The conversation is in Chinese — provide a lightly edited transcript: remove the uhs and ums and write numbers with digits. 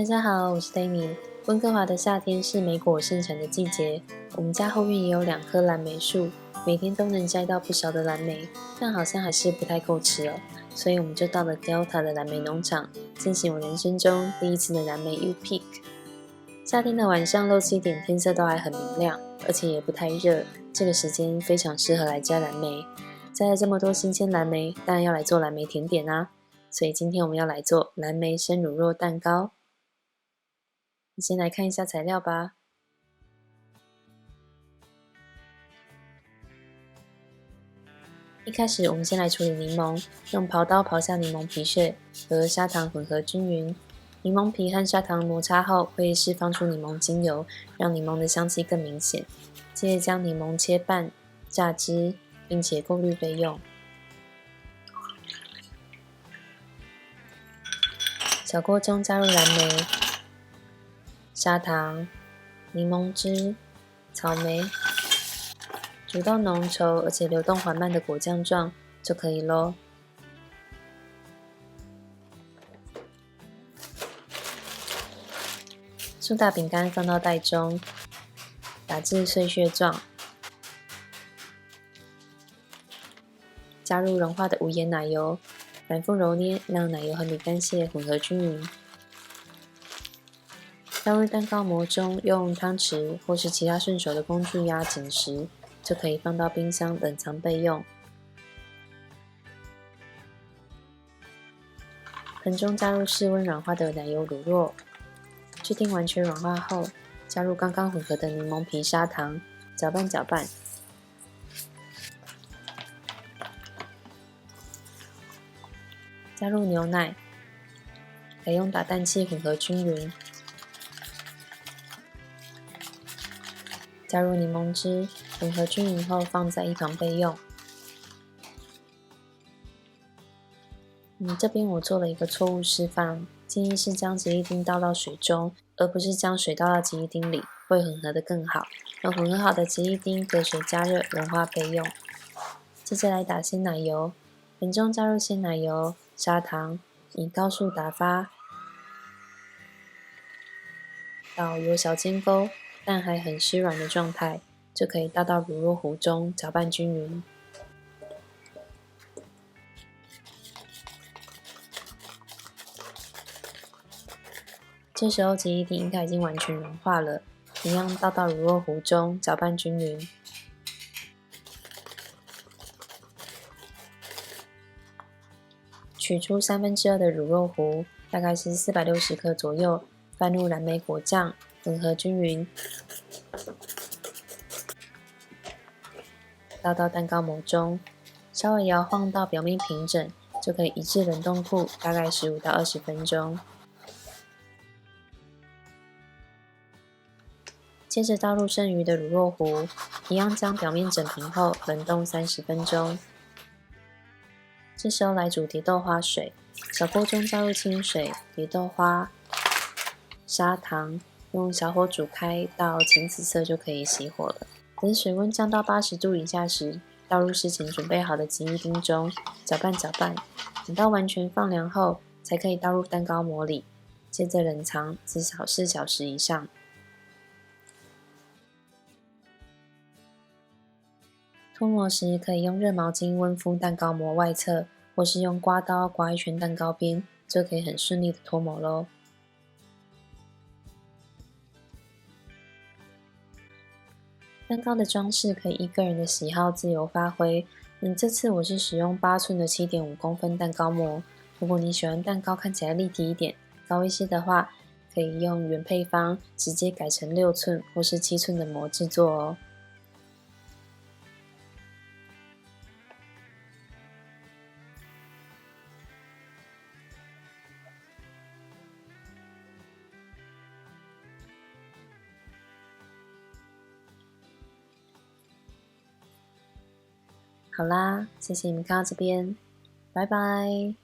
大家好，我是 Dami。温哥华的夏天是莓果盛产的季节，我们家后院也有2棵蓝莓树，每天都能摘到不少的蓝莓，但好像还是不太够吃哦，所以我们就到了 Delta 的蓝莓农场，进行我人生中第一次的蓝莓 U-Pick。夏天的晚上6、7点，天色都还很明亮，而且也不太热，这个时间非常适合来摘蓝莓。摘了这么多新鲜蓝莓，当然要来做蓝莓甜点啊，所以今天我们要来做蓝莓生乳酪蛋糕。先来看一下材料吧。一开始我们先来处理柠檬，用刨刀刨下柠檬皮屑和砂糖混合均匀。柠檬皮和砂糖摩擦后会释放出柠檬精油，让柠檬的香气更明显。接着将柠檬切半，榨汁，并且过滤备用。小锅中加入蓝莓、砂糖、柠檬汁、草莓，煮到浓稠而且流动缓慢的果酱状就可以咯。苏打饼干放到袋中，打至碎屑状，加入融化的无盐奶油，反复揉捏，让奶油和米干屑混合均匀。倒入蛋糕模中，用汤匙或是其他顺手的工具压紧实，就可以放到冰箱冷藏备用。盆中加入室温软化的奶油乳酪，确定完全软化后，加入刚刚混合的柠檬皮、砂糖，搅拌搅拌。加入牛奶，采用打蛋器混合均匀。加入柠檬汁，混合均匀后放在一旁备用。这边我做了一个错误示范，建议是将吉利丁倒到水中，而不是将水倒到吉利丁里，会混合得更好。让混合好的吉利丁隔水加热融化备用。接着来打鲜奶油，盆中加入鲜奶油、砂糖，以高速打发到有小尖沟但还很湿软的状态，就可以倒到乳酪壶中搅拌均匀。这时候吉利丁应该已经完全融化了，一样倒到乳酪壶中搅拌均匀。取出2/3的乳酪糊，大概是460克左右，拌入蓝莓果酱，混合均匀，倒到蛋糕模中，稍微摇晃到表面平整，就可以移至冷冻库，大概15到20分钟。接着倒入剩余的乳酪糊，一样将表面整平后冷冻30分钟。这时候来煮蝶豆花水，小锅中加入清水、蝶豆花、砂糖，用小火煮开到浅紫色就可以熄火了。等水温降到80度以下时，倒入事前准备好的吉利丁中，搅拌搅拌，等到完全放凉后，才可以倒入蛋糕模里，接着冷藏至少4小时以上。脱模时可以用热毛巾温敷蛋糕模外侧，或是用刮刀刮一圈蛋糕边，就可以很顺利的脱模咯。蛋糕的装饰可以依个人的喜好自由发挥。这次我是使用8寸的7.5公分蛋糕模，如果你喜欢蛋糕看起来立体一点、高一些的话，可以用原配方直接改成6寸或是7寸的模制作哦。好啦，谢谢你们看到这边，拜拜。